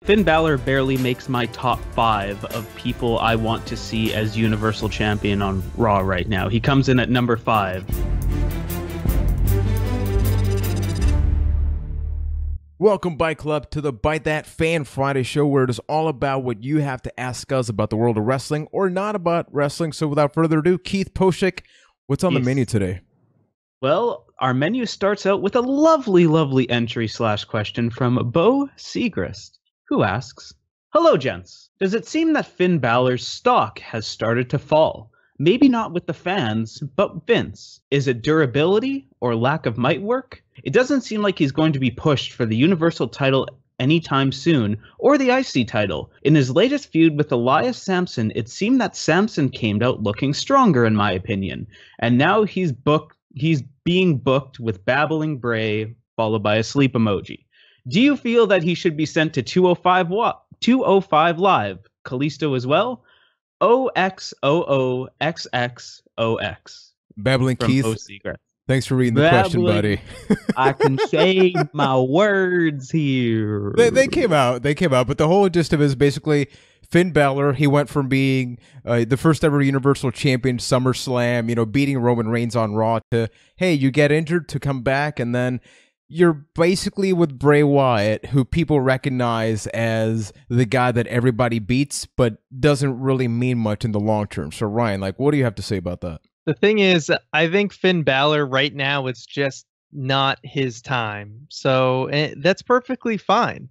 Finn Balor barely makes my top 5 of people I want to see as Universal Champion on Raw right now. He comes in at number 5. Welcome, Byte Club, to the Byte That Fan Friday show, where it is all about what you have to ask us about the world of wrestling or not about wrestling. So without further ado, Keith Poshik, what's on the menu today? Well, our menu starts out with a lovely entry/question from Bo Seagrist, who asks, "Hello, gents. Does it seem that Finn Balor's stock has started to fall? Maybe not with the fans, but Vince. Is it durability or lack of might work? It doesn't seem like he's going to be pushed for the Universal title anytime soon, or the IC title. In his latest feud with Elias Samson, it seemed that Samson came out looking stronger, in my opinion. And now he's being booked with Babbling Bray, followed by a sleep emoji. Do you feel that he should be sent to 205 Live? Kalisto as well? OXOOXXOX. Babbling Keith, thanks for reading the question, buddy. I can say my words here. They came out, but the whole gist of it is basically Finn Balor. He went from being the first ever Universal Champion, SummerSlam, beating Roman Reigns on Raw, to, hey, you get injured to come back, and then you're basically with Bray Wyatt, who people recognize as the guy that everybody beats, but doesn't really mean much in the long term. So Ryan, what do you have to say about that? The thing is, I think Finn Balor right now, it's just not his time. So that's perfectly fine.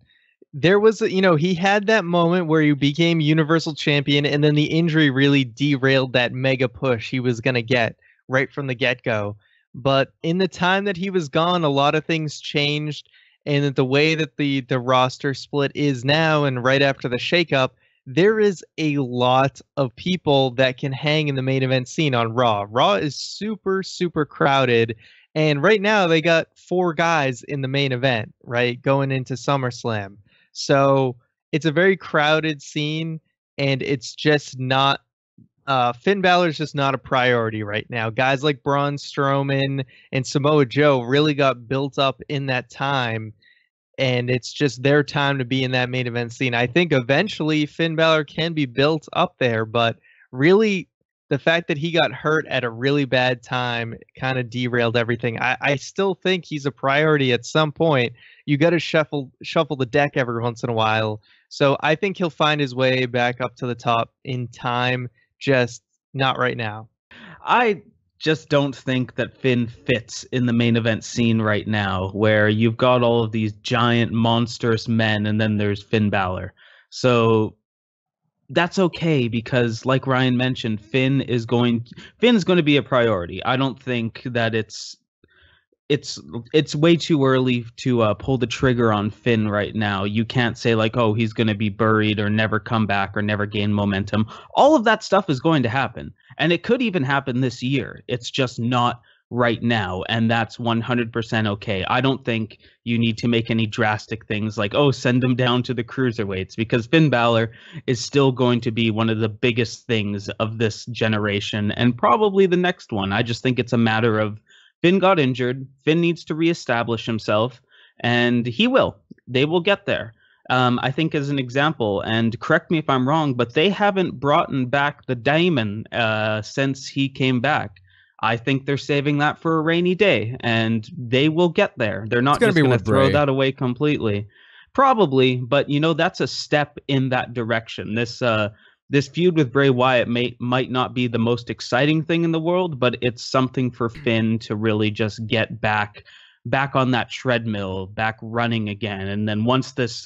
There was, he had that moment where he became Universal Champion, and then the injury really derailed that mega push he was going to get right from the get-go. But in the time that he was gone, a lot of things changed, and the way that the roster split is now, and right after the shakeup, there is a lot of people that can hang in the main event scene on Raw. Raw is super, super crowded, and right now they got 4 guys in the main event, right, going into SummerSlam. So it's a very crowded scene, and it's just not Finn Balor's just not a priority right now. Guys like Braun Strowman and Samoa Joe really got built up in that time, and it's just their time to be in that main event scene. I think eventually Finn Balor can be built up there, but really the fact that he got hurt at a really bad time kind of derailed everything. I still think he's a priority at some point. You got to shuffle the deck every once in a while. So I think he'll find his way back up to the top in time. Just not right now. I just don't think that Finn fits in the main event scene right now, where you've got all of these giant monstrous men and then there's Finn Balor. So that's okay, because like Ryan mentioned, Finn is going to be a priority. I don't think that it's way too early to pull the trigger on Finn right now. You can't say oh, he's going to be buried or never come back or never gain momentum. All of that stuff is going to happen, and it could even happen this year. It's just not right now, and that's 100% okay. I don't think you need to make any drastic things like, send him down to the cruiserweights, because Finn Balor is still going to be one of the biggest things of this generation and probably the next one. I just think it's a matter of Finn got injured. Finn needs to reestablish himself, and he will. They will get there. I think as an example, and correct me if I'm wrong, but they haven't brought back the Diamond since he came back. I think they're saving that for a rainy day, and they will get there. They're not just going to throw that away completely. Probably, but that's a step in that direction. This feud with Bray Wyatt might not be the most exciting thing in the world, but it's something for Finn to really just get back on that treadmill, back running again. And then once this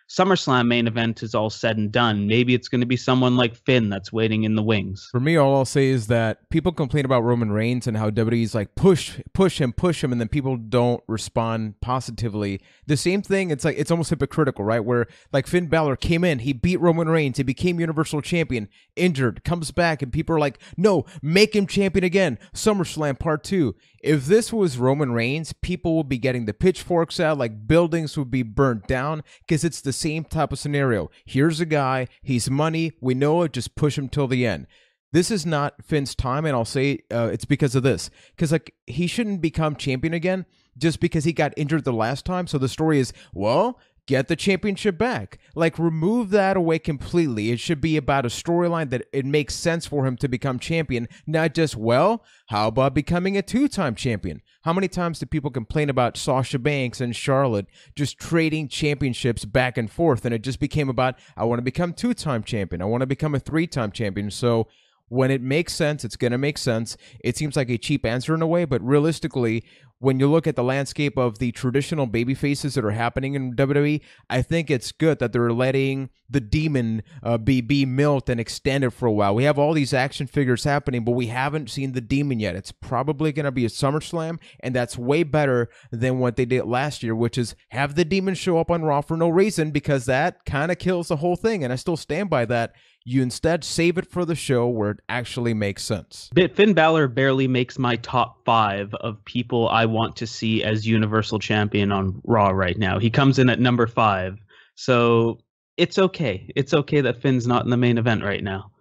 SummerSlam main event is all said and done, maybe it's going to be someone like Finn that's waiting in the wings. For me, all I'll say is that people complain about Roman Reigns and how WWE's push him, and then people don't respond positively. The same thing, it's almost hypocritical, right? Where Finn Balor came in, he beat Roman Reigns, he became Universal Champion, injured, comes back, and people are no, make him champion again. SummerSlam Part 2. If this was Roman Reigns, people would be getting the pitchforks out, buildings would be burnt down, because it's the same type of scenario. Here's a guy, he's money, we know it, just push him till the end. This is not Finn's time, and I'll say it's because of this. Because he shouldn't become champion again just because he got injured the last time. So the story is, well, get the championship back. Like, remove that away completely. It should be about a storyline that it makes sense for him to become champion, not just, well, how about becoming a 2-time champion? How many times do people complain about Sasha Banks and Charlotte just trading championships back and forth, and it just became about, I want to become 2-time champion, I want to become a 3-time champion. So when it makes sense, it's going to make sense. It seems like a cheap answer in a way, but realistically, when you look at the landscape of the traditional baby faces that are happening in WWE, I think it's good that they're letting the demon be milked and extended for a while. We have all these action figures happening, but we haven't seen the demon yet. It's probably going to be a SummerSlam, and that's way better than what they did last year, which is have the demon show up on Raw for no reason, because that kind of kills the whole thing, and I still stand by that. You instead save it for the show where it actually makes sense. Finn Balor barely makes my top 5 of people I want to see as Universal Champion on Raw right now. He comes in at number 5. So it's okay. It's okay that Finn's not in the main event right now.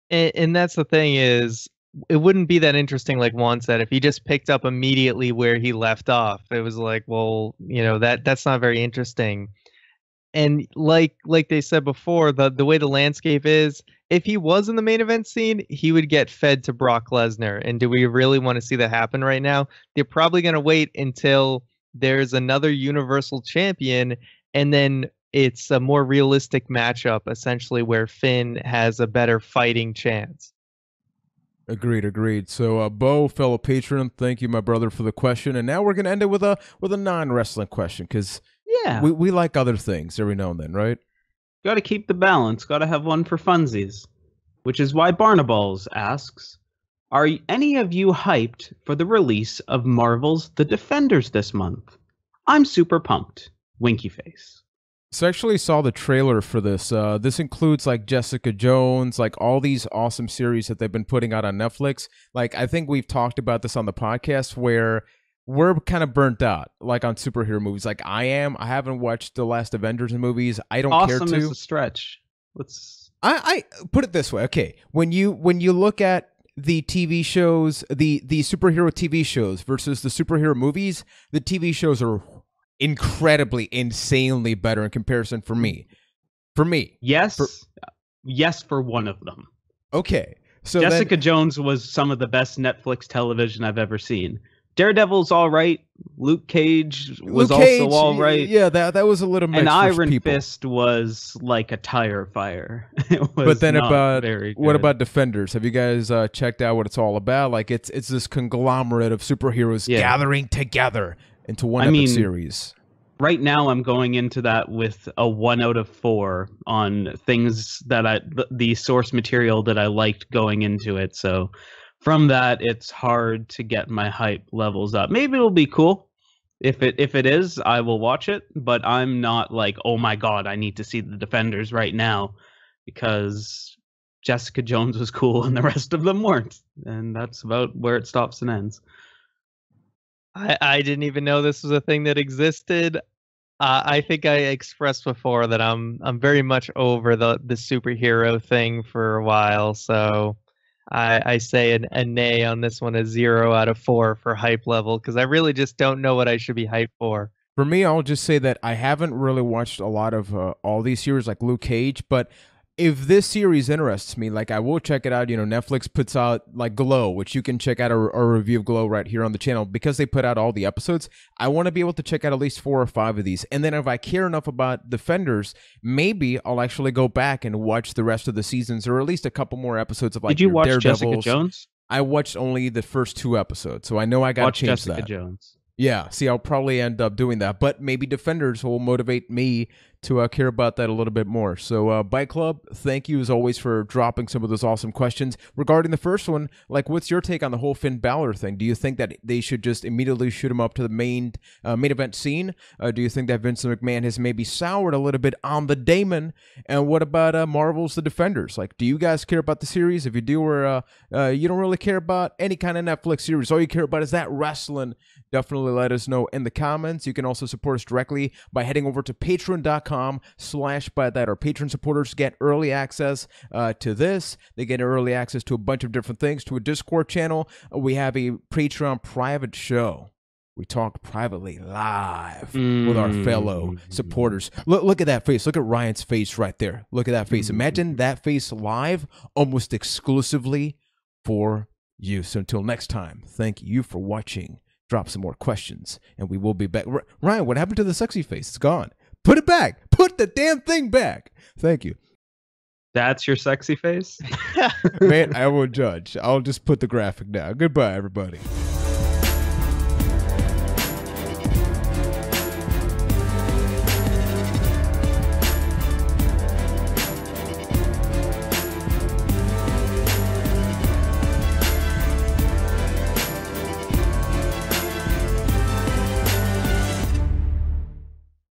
And that's the thing is, it wouldn't be that interesting, like Juan said, if he just picked up immediately where he left off. It was like, well, that's not very interesting. And like they said before, the way the landscape is, if he was in the main event scene, he would get fed to Brock Lesnar. And do we really want to see that happen right now? They're probably going to wait until there's another Universal Champion, and then it's a more realistic matchup, essentially, where Finn has a better fighting chance. Agreed. So, Bo, fellow patron, thank you, my brother, for the question. And now we're going to end it with a non-wrestling question, because we like other things every now and then, right? Got to keep the balance. Got to have one for funsies. Which is why Barnaballs asks, are any of you hyped for the release of Marvel's The Defenders this month? I'm super pumped. Winky face. So I actually saw the trailer for this. This includes like Jessica Jones, like all these awesome series that they've been putting out on Netflix. Like, I think we've talked about this on the podcast where we're kind of burnt out, like on superhero movies. Like I am. I haven't watched the last Avengers movies. I don't care to. Awesome is a stretch. I put it this way. Okay, when you look at the TV shows, the superhero TV shows versus the superhero movies, the TV shows are incredibly, insanely better in comparison for me. Yes, for one of them. Okay, so Jessica Jones was some of the best Netflix television I've ever seen. Daredevil's all right. Luke Cage was also all right. Yeah, that was a little mixed. And Iron people. Fist was like a tire fire. But then what about Defenders? Have you guys checked out what it's all about? Like it's this conglomerate of superheroes gathering together into one epic series. Right now, I'm going into that with a 1 out of 4 on things that the source material that I liked going into it. So from that, it's hard to get my hype levels up. Maybe it'll be cool. If it is, I will watch it. But I'm not like, oh my god, I need to see the Defenders right now, because Jessica Jones was cool and the rest of them weren't. And that's about where it stops and ends. I didn't even know this was a thing that existed. I think I expressed before that I'm very much over the superhero thing for a while. So I say a nay on this one, a 0 out of 4 for hype level, because I really just don't know what I should be hyped for. For me, I'll just say that I haven't really watched a lot of all these series like Luke Cage, but if this series interests me, like I will check it out. Netflix puts out like Glow, which you can check out a review of Glow right here on the channel. Because they put out all the episodes, I want to be able to check out at least 4 or 5 of these. And then if I care enough about Defenders, maybe I'll actually go back and watch the rest of the seasons, or at least a couple more episodes of like Did you watch Daredevils. Jessica Jones? I watched only the first 2 episodes, so I know I got to change Jessica that. Jones. Yeah, see, I'll probably end up doing that, but maybe Defenders will motivate me to care about that a little bit more. So, Byte Club, thank you as always for dropping some of those awesome questions. Regarding the first one, like, what's your take on the whole Finn Balor thing? Do you think that they should just immediately shoot him up to the main event scene? Do you think that Vincent McMahon has maybe soured a little bit on the Damon? And what about Marvel's The Defenders? Like, do you guys care about the series? If you do, or you don't really care about any kind of Netflix series, all you care about is that wrestling, definitely let us know in the comments. You can also support us directly by heading over to patreon.com/bythethat. Our patron supporters get early access to this. They get early access to a bunch of different things, to a Discord channel. We have a Patreon private show We talk privately live with our fellow supporters. Look at that face. Look at Ryan's face right there. Look at that face. Imagine that face live almost exclusively for you. So until next time, thank you for watching. Drop some more questions and we will be back. Ryan, what happened to the sexy face? It's gone. Put it back. Put the damn thing back. Thank you. That's your sexy face? Man, I won't judge. I'll just put the graphic down. Goodbye, everybody.